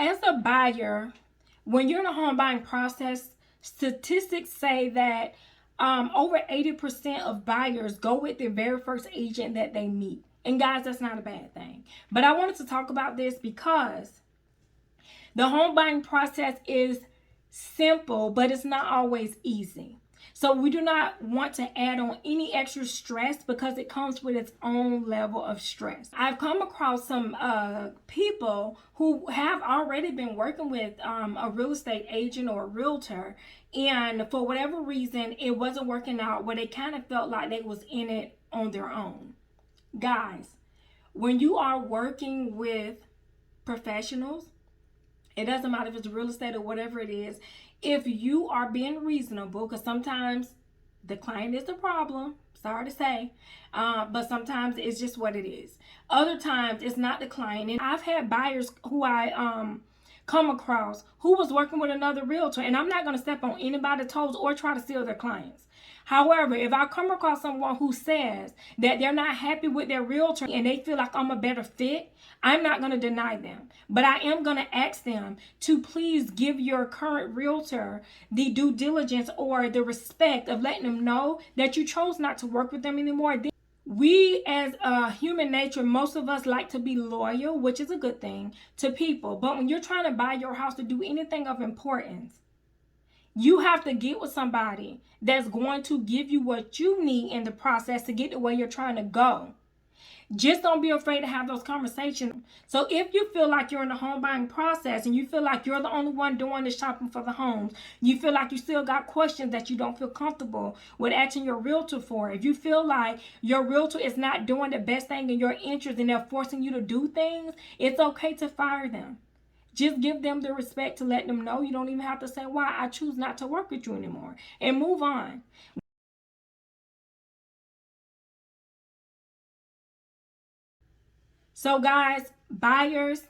as a buyer, when you're in a home buying process, statistics say that over 80% of buyers go with their very first agent that they meet. And guys, that's not a bad thing. But I wanted to talk about this because the home buying process is simple, but it's not always easy. So we do not want to add on any extra stress because it comes with its own level of stress. I've come across some people who have already been working with a real estate agent or a realtor, and for whatever reason, it wasn't working out where they kind of felt like they was in it on their own. Guys, when you are working with professionals, it doesn't matter if it's real estate or whatever it is, if you are being reasonable, because sometimes the client is the problem, sorry to say, but sometimes it's just what it is. Other times it's not the client. And I've had buyers who I come across who was working with another realtor, and I'm not going to step on anybody's toes or try to steal their clients. However, if I come across someone who says that they're not happy with their realtor and they feel like I'm a better fit, I'm not going to deny them. But I am going to ask them to please give your current realtor the due diligence or the respect of letting them know that you chose not to work with them anymore. We, as human nature, most of us like to be loyal, which is a good thing, to people. But when you're trying to buy your house to do anything of importance, you have to get with somebody that's going to give you what you need in the process to get to where you're trying to go. Just don't be afraid to have those conversations. So if you feel like you're in the home buying process and you feel like you're the only one doing the shopping for the homes, you feel like you still got questions that you don't feel comfortable with asking your realtor for, if you feel like your realtor is not doing the best thing in your interest and they're forcing you to do things, it's okay to fire them. Just give them the respect to let them know. You don't even have to say why I choose not to work with you anymore, and move on. So guys, buyers,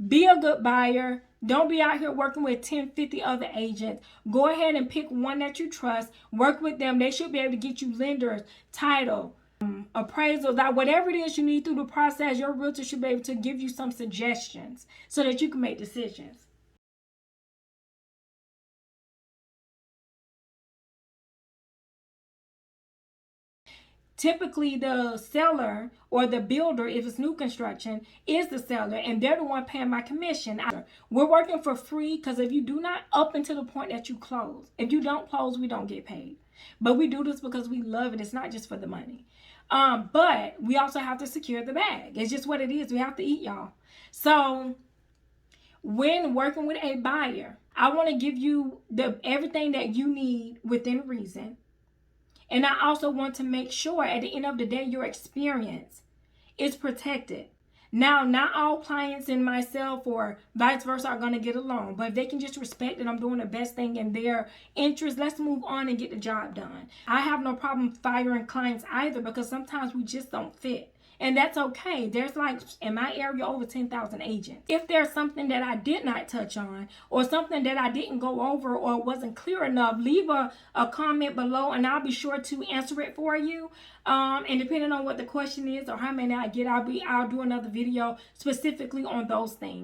be a good buyer. Don't be out here working with 10, 50 other agents. Go ahead and pick one that you trust. Work with them. They should be able to get you lenders, title, appraisals, that whatever it is you need through the process, your realtor should be able to give you some suggestions so that you can make decisions. Typically, the seller or the builder, if it's new construction, is the seller, and they're the one paying my commission. We're working for free because if you do not, up until the point that you close, if you don't close, we don't get paid. But we do this because we love it. It's not just for the money. But we also have to secure the bag. It's just what it is. We have to eat, y'all. So when working with a buyer, I want to give you everything that you need within reason. And I also want to make sure at the end of the day, your experience is protected. Now, not all clients and myself or vice versa are going to get along. But if they can just respect that I'm doing the best thing in their interest, let's move on and get the job done. I have no problem firing clients either because sometimes we just don't fit. And that's okay. There's like, in my area, over 10,000 agents. If there's something that I did not touch on or something that I didn't go over or wasn't clear enough, leave a comment below and I'll be sure to answer it for you. And depending on what the question is or how many I get, I'll do another video specifically on those things.